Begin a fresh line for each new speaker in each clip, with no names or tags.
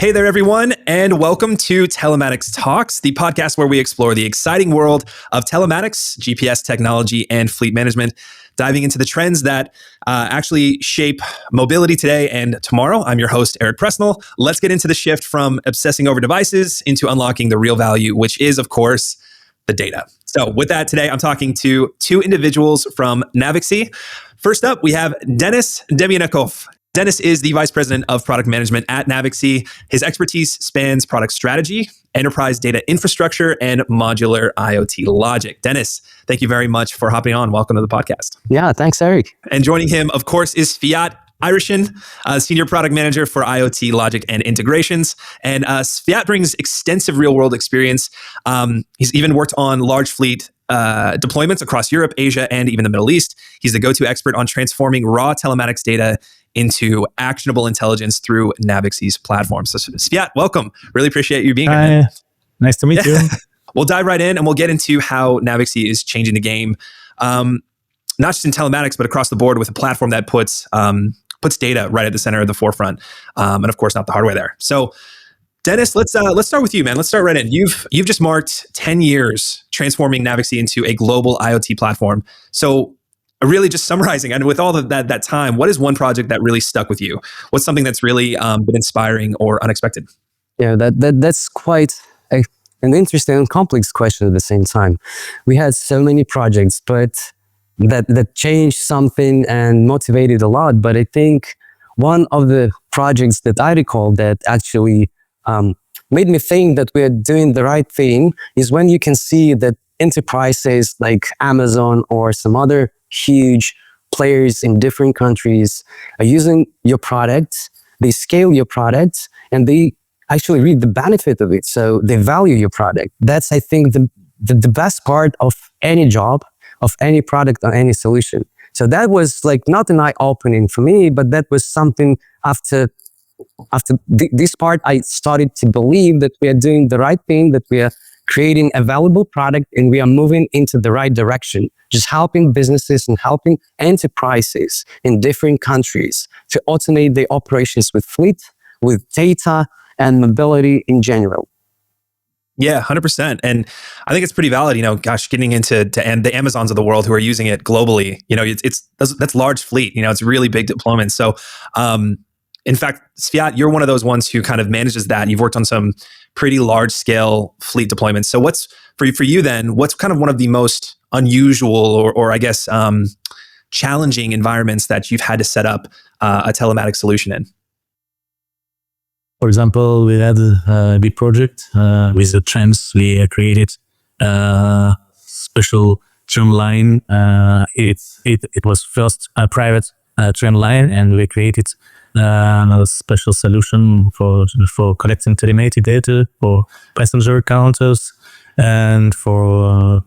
Hey there, everyone, and welcome to Telematics Talks, the podcast where we explore the exciting world of telematics, GPS technology, and fleet management, diving into the trends that actually shape mobility today and tomorrow. I'm your host, Eric Presnell. Let's get into the shift from obsessing over devices into unlocking the real value, which is, of course, the data. So with that, today I'm talking to two individuals from Navixy. First up, we have Denis Demyannikov. Denis is the Vice President of Product Management at Navixy. His expertise spans product strategy, enterprise data infrastructure, and modular IoT logic. Denis, thank you very much for hopping on. Welcome to the podcast.
Yeah, thanks, Eric.
And joining him, of course, is Svyat, Senior Product Manager for IoT logic and integrations. And Svyat brings extensive real-world experience. He's even worked on large fleet deployments across Europe, Asia, and even the Middle East. He's the go-to expert on transforming raw telematics data into actionable intelligence through Navixy's platform. So Svyat, welcome. Really appreciate you being here.
Hi, nice to meet you.
We'll dive right in and we'll get into how Navixy is changing the game, not just in telematics, but across the board with a platform that puts data right at the center of the forefront, and of course, not the hardware there. So Denis, let's start with you, man. Let's start right in. You've just marked 10 years transforming Navixy into a global IoT platform. So really just summarizing, and with all of that time, what is one project that really stuck with you? What's something that's really been inspiring or unexpected?
Yeah, that's quite an interesting and complex question at the same time. We had so many projects, but that changed something and motivated a lot. But I think one of the projects that I recall that actually made me think that we're doing the right thing is when you can see that enterprises like Amazon or some other huge players in different countries are using your product, they scale your product, and they actually reap the benefit of it. So they value your product. That's, I think, the best part of any job, of any product or any solution. So that was like not an eye-opening for me, but that was something after this part, I started to believe that we are doing the right thing, that we are creating a valuable product and we are moving into the right direction, just helping businesses and helping enterprises in different countries to automate their operations with fleet, with data, and mobility in general.
Yeah, 100%. And I think it's pretty valid, getting into the Amazons of the world who are using it globally, that's large fleet, it's really big deployment. So, in fact, Svyat, you're one of those ones who kind of manages that. You've worked on some pretty large scale fleet deployments. So what's for you then, what's kind of one of the most unusual or I guess, challenging environments that you've had to set up a telematic solution in?
For example, we had a big project with the trams. We created a special tram line. It was first a private tram line, and we created a special solution for collecting telemetry data for passenger counters, and for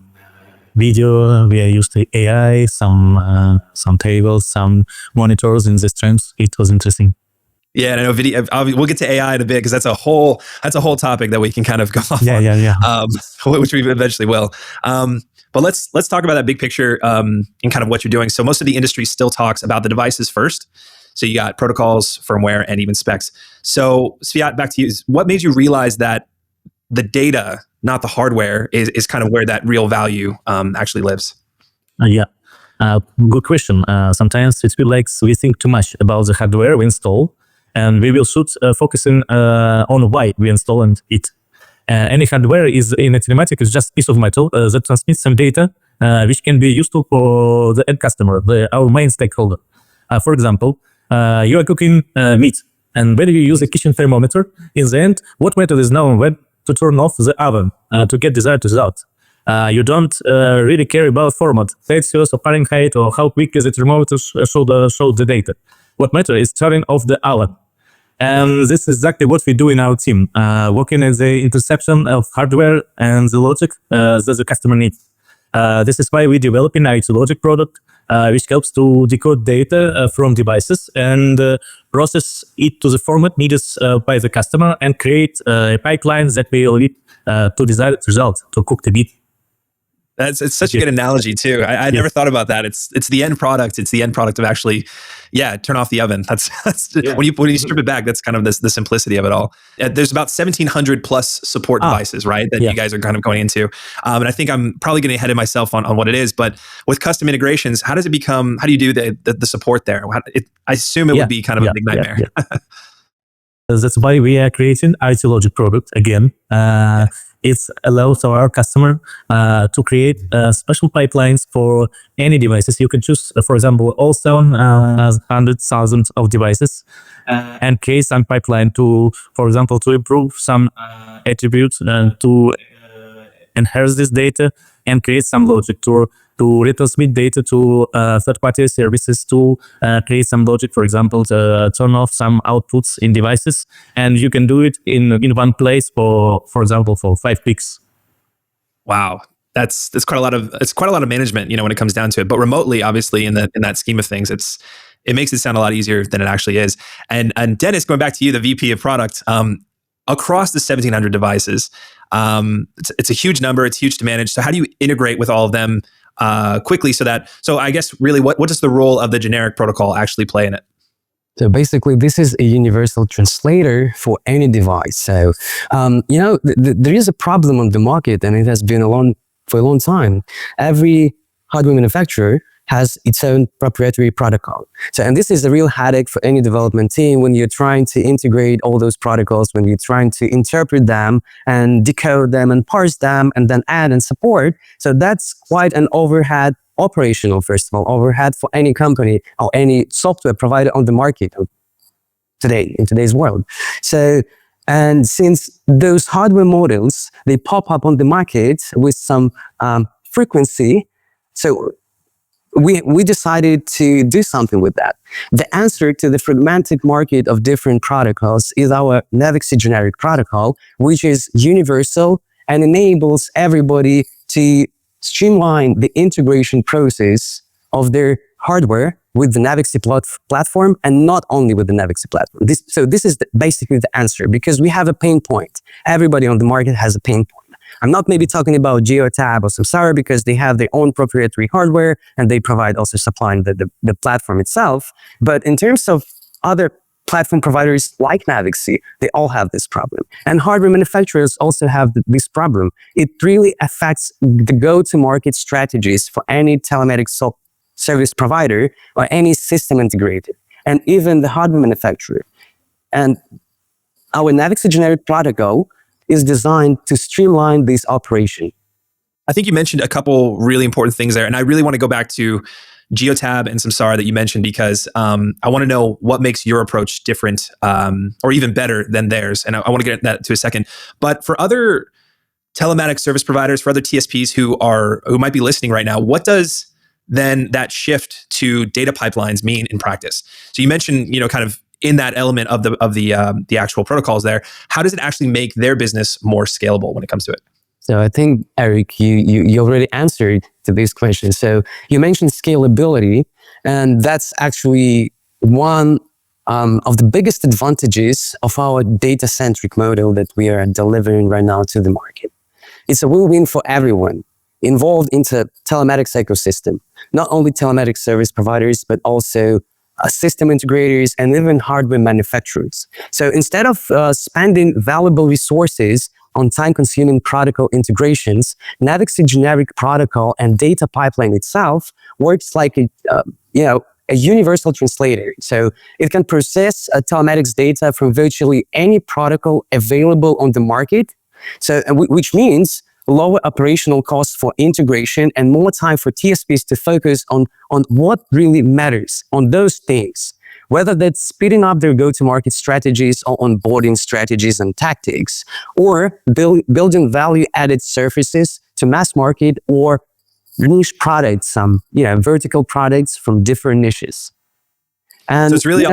video we used the AI, some tables, some monitors in the trams. It was interesting.
Yeah, and I know video. We'll get to AI in a bit because that's a whole topic that we can kind of go off on.
Yeah.
Which we eventually will. But let's talk about that big picture and kind of what you're doing. So most of the industry still talks about the devices first. So you got protocols, firmware, and even specs. So Svyat, back to you. What made you realize that the data, not the hardware, is kind of where that real value actually lives?
Good question. Sometimes it feels like we think too much about the hardware we install, and we will should focusing on why we install it. Any hardware is in a telematic is just a piece of metal that transmits some data which can be useful for the end customer, our main stakeholder. For example, you are cooking meat, and when you use a kitchen thermometer, in the end, what method is known when to turn off the oven to get desired result. You don't really care about format, Celsius or Fahrenheit, or how quick the thermometer show the data. What matters is turning off the oven. And this is exactly what we do in our team, working at the intersection of hardware and the logic that the customer needs. This is why we develop an IoT logic product, which helps to decode data from devices and process it to the format needed by the customer and create a pipeline that will lead to desired result, to cook the meat.
It's such a good analogy too. I never thought about that. It's the end product. It's the end product of actually, turn off the oven. That's when you strip it back. That's kind of the simplicity of it all. There's about 1,700 plus support devices, right? That you guys are kind of going into. And I think I'm probably getting ahead of myself on what it is. But with custom integrations, how do you do the support there? I assume it would be kind of a big nightmare.
That's why we are creating IT Logic product again. It allows our customer to create special pipelines for any devices. You can choose, for example, all 700,000 of devices and create some pipeline to, for example, to improve some attributes and to enhance this data and create some logic to retransmit data to third-party services, to create some logic, for example, to turn off some outputs in devices. And you can do it in one place for example, for 5 clicks.
Wow. That's quite a lot of management, when it comes down to it. But remotely, obviously, in that scheme of things, it makes it sound a lot easier than it actually is. And Denis, going back to you, the VP of product, across the 1,700 devices, it's a huge number. It's huge to manage. So how do you integrate with all of them quickly? So I guess really, what does the role of the generic protocol actually play in it?
So basically, this is a universal translator for any device. So, there is a problem on the market, and it has been for a long time. Every hardware manufacturer has its own proprietary protocol. So, and this is a real headache for any development team when you're trying to integrate all those protocols, when you're trying to interpret them and decode them and parse them and then add and support. So that's quite an overhead operational, first of all, overhead for any company or any software provider on the market today, in today's world. So, and since those hardware models, they pop up on the market with some frequency, so we decided to do something with that. The answer to the fragmented market of different protocols is our Navixy generic protocol, which is universal and enables everybody to streamline the integration process of their hardware with the Navixy platform, and not only with the Navixy platform. This is basically the answer, because we have a pain point. Everybody on the market has a pain point. I'm not maybe talking about Geotab or Samsara, because they have their own proprietary hardware and they provide also supplying the platform itself. But in terms of other platform providers like Navixy, they all have this problem. And hardware manufacturers also have this problem. It really affects the go-to-market strategies for any telematics service provider or any system integrator, and even the hardware manufacturer. And our Navixy generic protocol is designed to streamline this operation.
I think you mentioned a couple really important things there, and I really want to go back to Geotab and Samsara that you mentioned, because I want to know what makes your approach different or even better than theirs, and I want to get that to a second. But for other telematics service providers, for other TSPs who might be listening right now, what does then that shift to data pipelines mean in practice? So you mentioned, kind of in that element of the actual protocols there, how does it actually make their business more scalable when it comes to it?
So I think, Eric, you already answered to this question. So you mentioned scalability, and that's actually one of the biggest advantages of our data-centric model that we are delivering right now to the market. It's a win-win for everyone involved into telematics ecosystem, not only telematics service providers, but also system integrators and even hardware manufacturers. So instead of spending valuable resources on time-consuming protocol integrations, Navixy generic protocol and data pipeline itself works like a universal translator. So it can process telematics data from virtually any protocol available on the market. So, which means lower operational costs for integration and more time for TSPs to focus on what really matters, on those things. Whether that's speeding up their go-to-market strategies or onboarding strategies and tactics, or building value-added services to mass market or niche products, vertical products from different niches. And
so it's really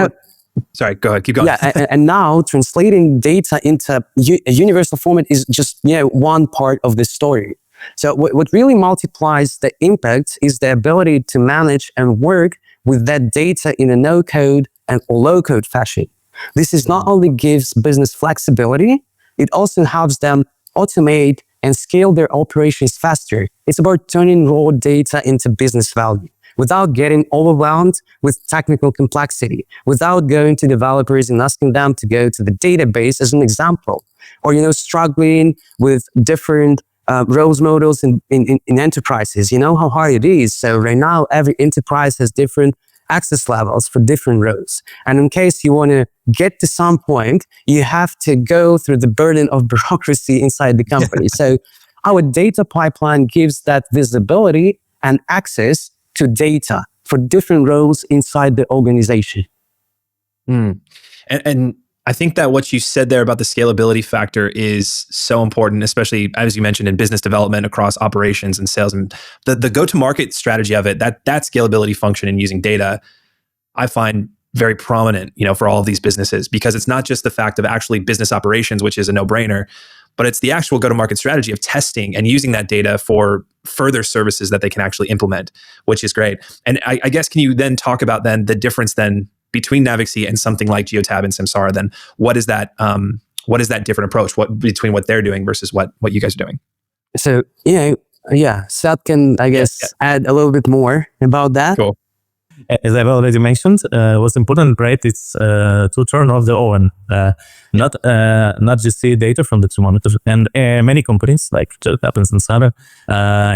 sorry, go ahead, keep going.
Yeah, and now translating data into a universal format is just one part of the story. So what really multiplies the impact is the ability to manage and work with that data in a no-code and low-code fashion. This is not only gives business flexibility, it also helps them automate and scale their operations faster. It's about turning raw data into business value without getting overwhelmed with technical complexity, without going to developers and asking them to go to the database as an example, or, struggling with different roles models in enterprises. You know how hard it is. So right now, every enterprise has different access levels for different roles. And in case you want to get to some point, you have to go through the burden of bureaucracy inside the company. So our data pipeline gives that visibility and access to data for different roles inside the organization.
And I think that what you said there about the scalability factor is so important, especially as you mentioned in business development across operations and sales, and the go-to-market strategy of it. That scalability function in using data, I find very prominent, for all of these businesses, because it's not just the fact of actually business operations, which is a no-brainer, but it's the actual go-to-market strategy of testing and using that data for further services that they can actually implement, which is great. And I guess, can you then talk about then the difference then between Navixy and something like Geotab and Samsara? Then what is that different approach? Between what they're doing versus what you guys are doing?
So, Svyat can, I guess, add a little bit more about that.
Cool.
As I've already mentioned, what's important, right? It's to turn off the oven, not just see data from the thermometer. And many companies like Geotab and Samsara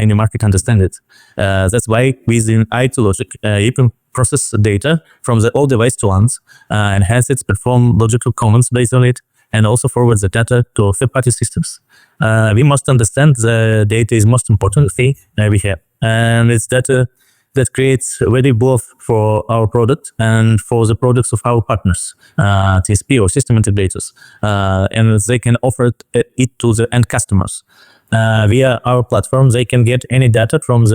in the market understand it. That's why within IT logic, you can process data from the old device to ones, enhance it, perform logical commands based on it, and also forward the data to third-party systems. We must understand the data is most important thing we have, and it's data that creates value both for our product and for the products of our partners, TSP or system integrators, and they can offer it to the end customers. Via our platform, they can get any data from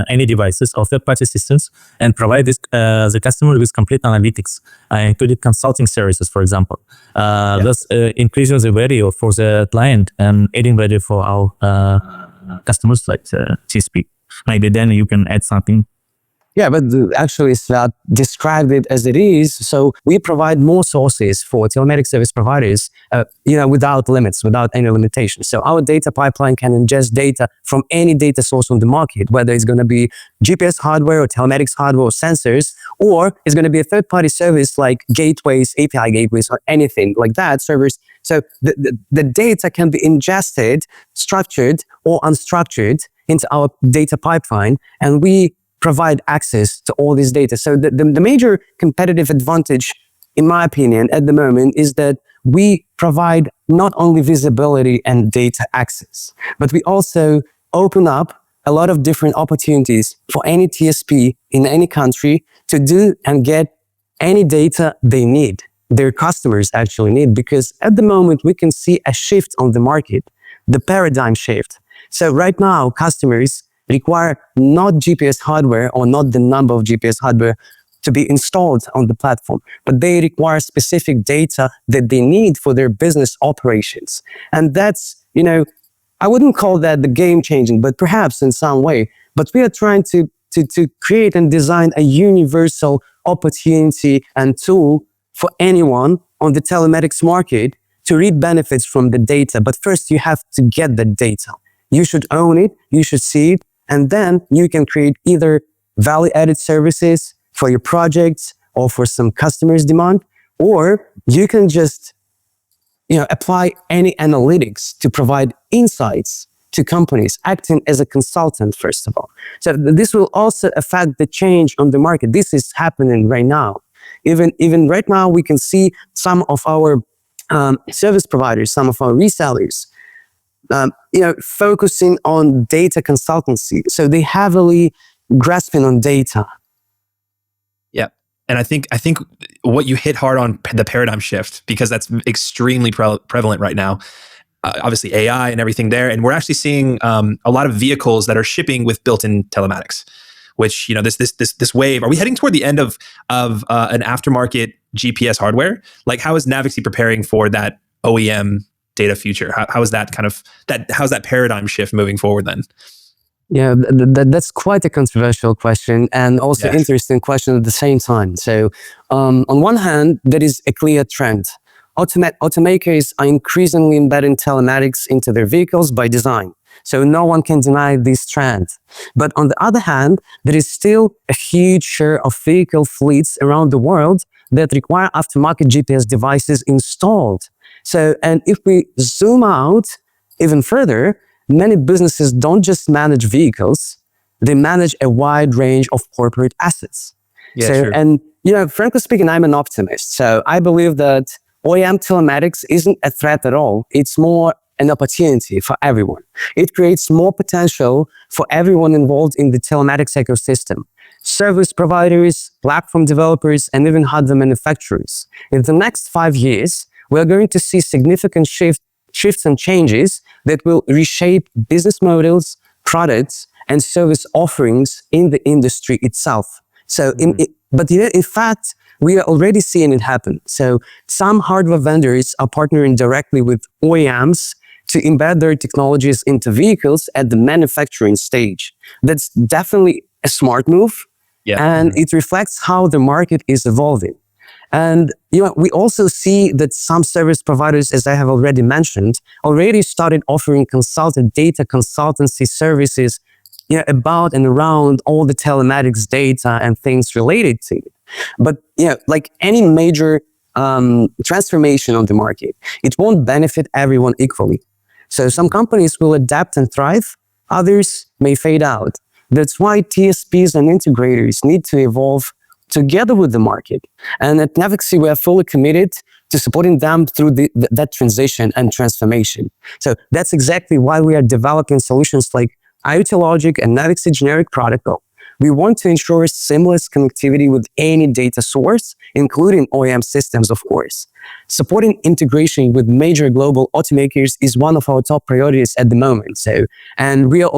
any devices or third-party systems and provide the customer with complete analytics, including consulting services, for example. Thus, increasing the value for the client and adding value for our customers like TSP. Maybe then you can add something.
Yeah, but actually Svyat described it as it is. So we provide more sources for telematics service providers, without limits, without any limitations. So our data pipeline can ingest data from any data source on the market, whether it's going to be GPS hardware or telematics hardware or sensors, or it's going to be a third-party service like gateways, API gateways, or anything like that, servers. So the data can be ingested, structured or unstructured into our data pipeline, and we provide access to all this data. So the major competitive advantage, in my opinion, at the moment is that we provide not only visibility and data access, but we also open up a lot of different opportunities for any TSP in any country to do and get any data they need, their customers actually need, because at the moment we can see a shift on the market, the paradigm shift. So right now, customers require not GPS hardware or not the number of GPS hardware to be installed on the platform, but they require specific data that they need for their business operations. And that's, I wouldn't call that the game changing, but perhaps in some way. But we are trying to create and design a universal opportunity and tool for anyone on the telematics market to reap benefits from the data. But first, you have to get the data. You should own it, you should see it, and then you can create either value-added services for your projects or for some customers' demand, or you can just, apply any analytics to provide insights to companies, acting as a consultant, first of all. So this will also affect the change on the market. This is happening right now. Even right now, we can see some of our service providers, some of our resellers, focusing on data consultancy. So they heavily grasping on data.
Yeah. And I think what you hit hard on the paradigm shift, because that's extremely prevalent right now. Obviously AI and everything there. And we're actually seeing a lot of vehicles that are shipping with built-in telematics, which, this wave, are we heading toward the end of an aftermarket GPS hardware? Like, how is Navixy preparing for that OEM data future? How is that how's that paradigm shift moving forward then?
Yeah, that's quite a controversial question and also interesting question at the same time. So on one hand, there is a clear trend. Automakers are increasingly embedding telematics into their vehicles by design. So no one can deny this trend. But on the other hand, there is still a huge share of vehicle fleets around the world that require aftermarket GPS devices installed. So, and if we zoom out even further, many businesses don't just manage vehicles, they manage a wide range of corporate assets.
Yeah,
So,
sure.
and frankly speaking, I'm an optimist. So I believe that OEM telematics isn't a threat at all. It's more an opportunity for everyone. It creates more potential for everyone involved in the telematics ecosystem. Service providers, platform developers, and even hardware manufacturers. In the next 5 years, we're going to see significant shifts and changes that will reshape business models, products, and service offerings in the industry itself. So, in fact, we are already seeing it happen. So some hardware vendors are partnering directly with OEMs to embed their technologies into vehicles at the manufacturing stage. That's definitely a smart move.
Yeah.
And it reflects how the market is evolving. And we also see that some service providers, as I have already mentioned, already started offering data consultancy services about and around all the telematics data and things related to it. But like any major transformation on the market, it won't benefit everyone equally. So some companies will adapt and thrive, others may fade out. That's why TSPs and integrators need to evolve together with the market. And at Navixy, we are fully committed to supporting them through that transition and transformation. So that's exactly why we are developing solutions like IoT Logic and Navixy Generic Protocol. We want to ensure seamless connectivity with any data source, including OEM systems, of course. Supporting integration with major global automakers is one of our top priorities at the moment. And we have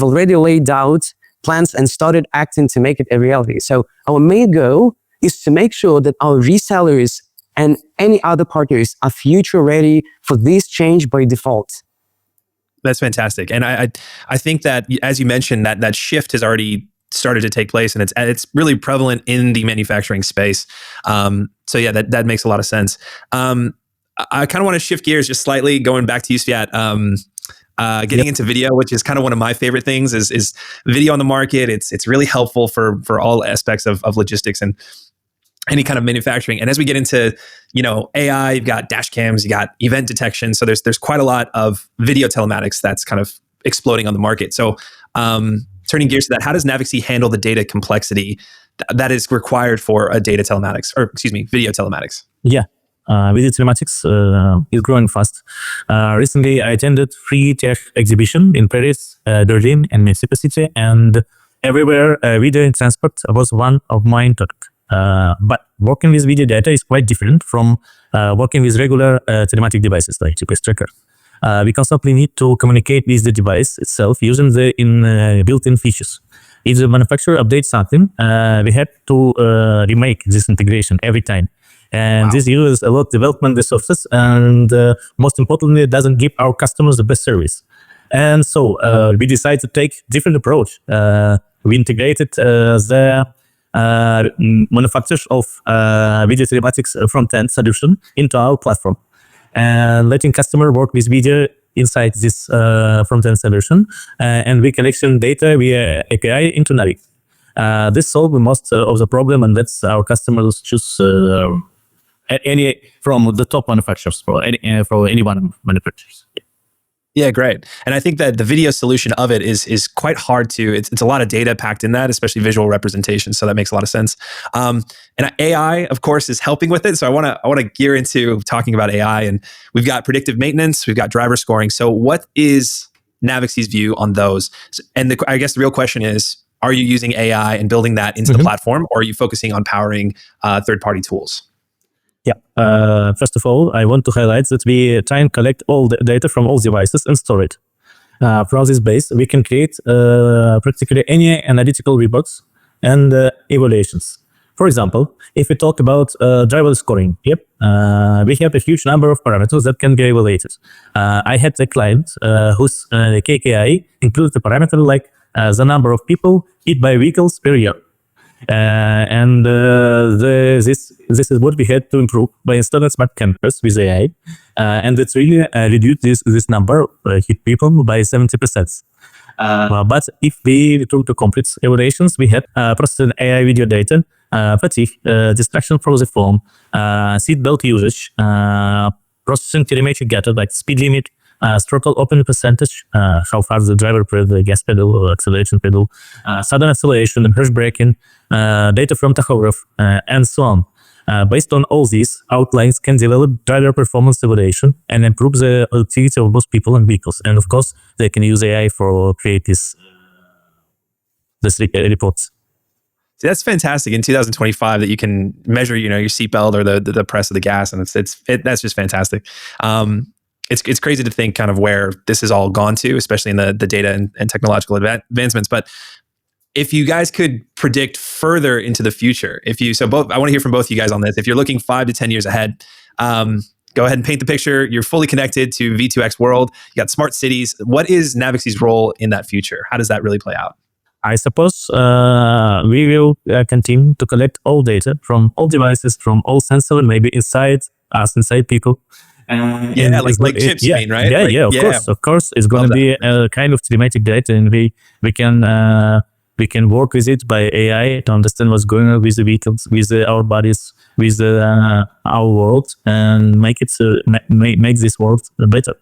already laid out plans and started acting to make it a reality. So our main goal is to make sure that our resellers and any other partners are future ready for this change by default.
That's fantastic. And I think that, as you mentioned, that shift has already started to take place, and it's really prevalent in the manufacturing space. So yeah, that makes a lot of sense. I kind of want to shift gears just slightly, going back to you, Svyat. Getting into video, which is kind of one of my favorite things, is video on the market. It's really helpful for all aspects of logistics and any kind of manufacturing. And as we get into, AI, you've got dash cams, you got event detection. So there's quite a lot of video telematics that's kind of exploding on the market. So turning gears to that, how does Navixy handle the data complexity that is required for a video telematics?
Yeah. Video telematics is growing fast. Recently, I attended free tech exhibition in Paris, Berlin, and Mexico City, and everywhere video in transport was one of my topics. But working with video data is quite different from working with regular telematic devices like GPS tracker. We constantly need to communicate with the device itself using the built-in features. If the manufacturer updates something, we have to remake this integration every time. And this uses a lot of development resources, and most importantly, it doesn't give our customers the best service. And so we decided to take different approach. We integrated the manufacturers of video telematics front-end solution into our platform, and letting customer work with video inside this front-end solution, and we collection data via API into Navixy. This solves most of the problem, and lets our customers choose any from the top manufacturers for any one manufacturers.
Yeah, great. And I think that the video solution of it is quite hard to. It's a lot of data packed in that, especially visual representation. So that makes a lot of sense. And AI, of course, is helping with it. So I want to gear into talking about AI. And we've got predictive maintenance, we've got driver scoring. So what is Navixy's view on those? And I guess the real question is, are you using AI and building that into the platform, or are you focusing on powering third-party tools?
Yeah. First of all, I want to highlight that we try and collect all the data from all devices and store it. From this base, we can create practically any analytical reports and evaluations. For example, if we talk about driver scoring, we have a huge number of parameters that can be evaluated. I had a client whose KPI includes a parameter like the number of people hit by vehicles per year. This is what we had to improve by installing smart cameras with AI. and it really reduced this number, hit people by 70%. But if we return to complex evaluations, we had processing AI video data, fatigue, distraction from the phone, seatbelt usage, processing telemetry data like speed limit, throttle opening percentage, how far the driver pressed the gas pedal or acceleration pedal, sudden acceleration and harsh braking, data from tachograph, and so on. Based on all these, outlines can develop driver performance evaluation and improve the activity of both people and vehicles. And of course, they can use AI for create this reports.
See, that's fantastic in 2025 that you can measure, your seatbelt or the press of the gas, and that's just fantastic. It's crazy to think kind of where this has all gone to, especially in the data and technological advancements. But if you guys could predict further into the future, I want to hear from both of you guys on this. If you're looking 5 to 10 years ahead, go ahead and paint the picture. You're fully connected to V2X world. You got smart cities. What is Navixy's role in that future? How does that really play out?
I suppose we will continue to collect all data from all devices, from all sensors, maybe inside us, inside people.
Like chips, you mean, right?
Of course, it's going to be a kind of telematic data, and we can work with it by AI to understand what's going on with the vehicles, with our bodies, with our world, and make this world better.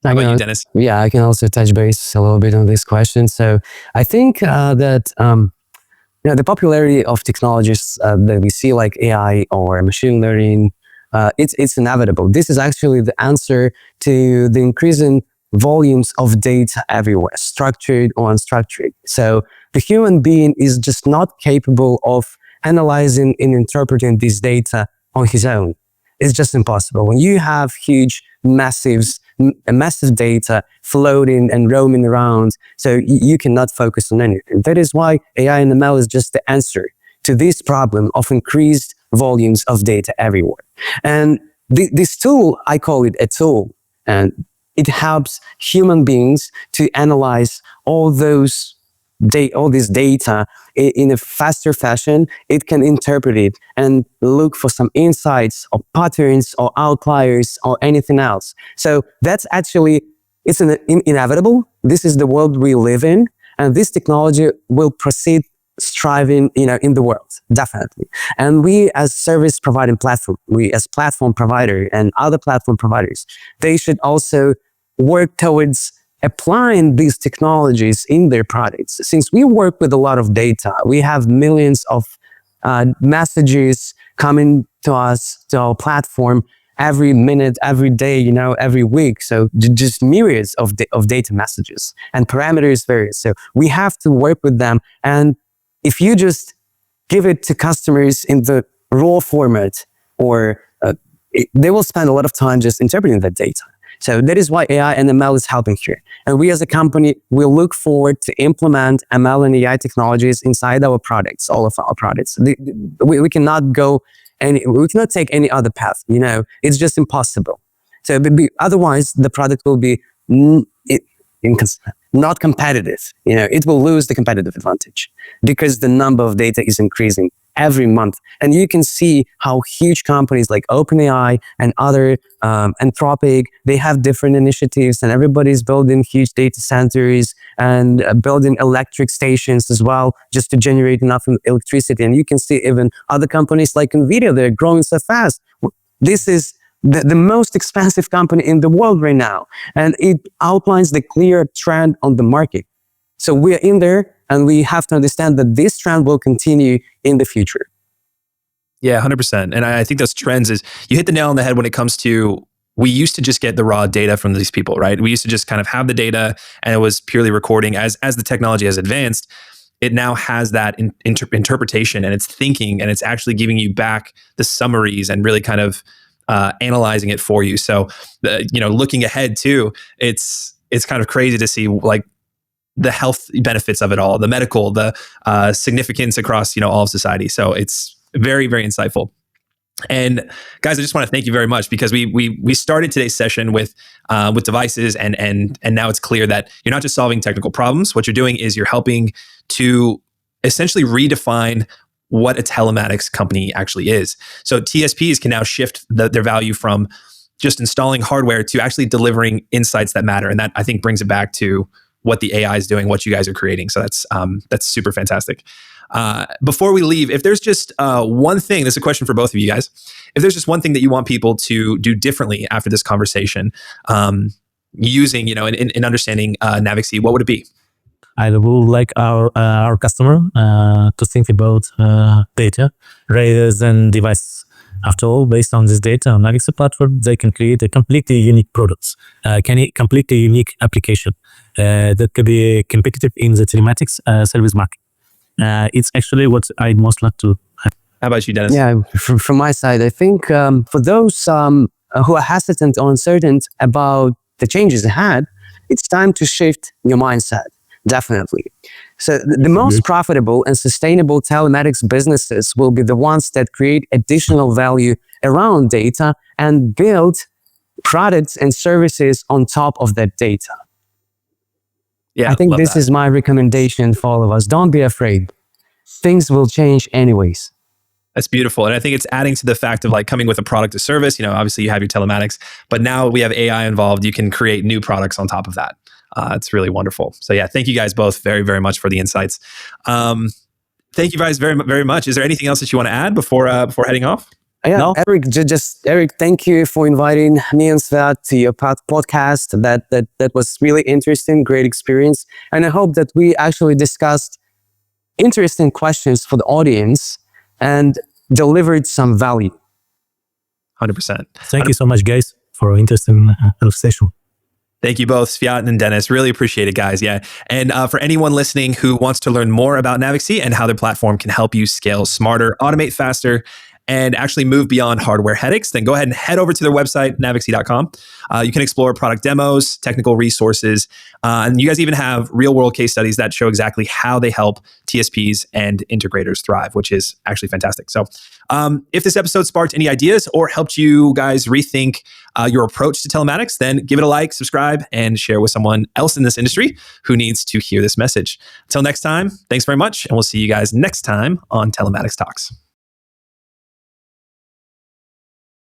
How about you, Denis?
Yeah, I can also touch base a little bit on this question. So I think that the popularity of technologies that we see, like AI or machine learning, it's inevitable. This is actually the answer to the increasing volumes of data everywhere, structured or unstructured. So the human being is just not capable of analyzing and interpreting this data on his own. It's just impossible. When you have massive data floating and roaming around, so you cannot focus on anything. That is why AI and ML is just the answer to this problem of increased volumes of data everywhere. And this tool, I call it a tool, and it helps human beings to analyze all this data in a faster fashion. It can interpret it and look for some insights or patterns or outliers or anything else. So that's actually, it's inevitable. This is the world we live in, and this technology will proceed striving, in the world, definitely. And we as service providing platform, we as platform provider and other platform providers, they should also work towards applying these technologies in their products. Since we work with a lot of data, we have millions of messages coming to us, to our platform every minute, every day, every week. So just myriads of data messages, and parameters vary. So we have to work with them. And if you just give it to customers in the raw format, or they will spend a lot of time just interpreting that data. So that is why AI and ML is helping here. And we as a company, we look forward to implement ML and AI technologies inside our products, all of our products. We cannot take any other path, it's just impossible. So otherwise the product will be not competitive. It will lose the competitive advantage because the number of data is increasing every month. And you can see how huge companies like OpenAI and other Anthropic, they have different initiatives, and everybody's building huge data centers and building electric stations as well, just to generate enough electricity. And you can see even other companies like NVIDIA, they're growing so fast. This is the most expensive company in the world right now. And it outlines the clear trend on the market. So we're in there, and we have to understand that this trend will continue in the future.
Yeah, 100%. And I think those trends you hit the nail on the head when it comes to, we used to just get the raw data from these people, right? We used to just kind of have the data and it was purely recording. As the technology has advanced, it now has that interpretation, and it's thinking, and it's actually giving you back the summaries and really kind of analyzing it for you. So, looking ahead too, it's kind of crazy to see like the health benefits of it all, the medical, the significance across, all of society. So it's very, very insightful. And guys, I just want to thank you very much, because we started today's session with devices, and now it's clear that you're not just solving technical problems. What you're doing is you're helping to essentially redefine what a telematics company actually is. So TSPs can now shift their value from just installing hardware to actually delivering insights that matter. And that, I think, brings it back to what the AI is doing, what you guys are creating. So that's super fantastic. Before we leave, if there's just one thing, this is a question for both of you guys. If there's just one thing that you want people to do differently after this conversation, using, in understanding Navixy, what would it be?
I would like our customer to think about data rather than devices. After all, based on this data on Navixy platform, they can create a completely unique products, completely unique application that could be competitive in the telematics service market. It's actually what I most like to have.
How about you, Denis?
Yeah, from my side, I think for those who are hesitant or uncertain about the changes ahead, it's time to shift your mindset, definitely. So the most profitable and sustainable telematics businesses will be the ones that create additional value around data and build products and services on top of that data.
Yeah,
I think this is my recommendation for all of us. Don't be afraid. Things will change anyways.
That's beautiful. And I think it's adding to the fact of like coming with a product or service. Obviously you have your telematics, but now we have AI involved. You can create new products on top of that. It's really wonderful. So yeah, thank you guys both very, very much for the insights. Thank you guys very, very much. Is there anything else that you want to add before heading off?
Yeah,
No?
Eric, Eric, thank you for inviting me and Svyat to your podcast. That was really interesting, great experience. And I hope that we actually discussed interesting questions for the audience and delivered some value.
100%.
Thank you so much, guys, for an interesting conversation.
Thank you both, Svyat and Denis. Really appreciate it, guys. Yeah. And for anyone listening who wants to learn more about Navixy and how their platform can help you scale smarter, automate faster, and actually move beyond hardware headaches, then go ahead and head over to their website, navixy.com. You can explore product demos, technical resources, and you guys even have real-world case studies that show exactly how they help TSPs and integrators thrive, which is actually fantastic. So if this episode sparked any ideas or helped you guys rethink your approach to telematics, then give it a like, subscribe, and share with someone else in this industry who needs to hear this message. Until next time, thanks very much, and we'll see you guys next time on Telematics Talks.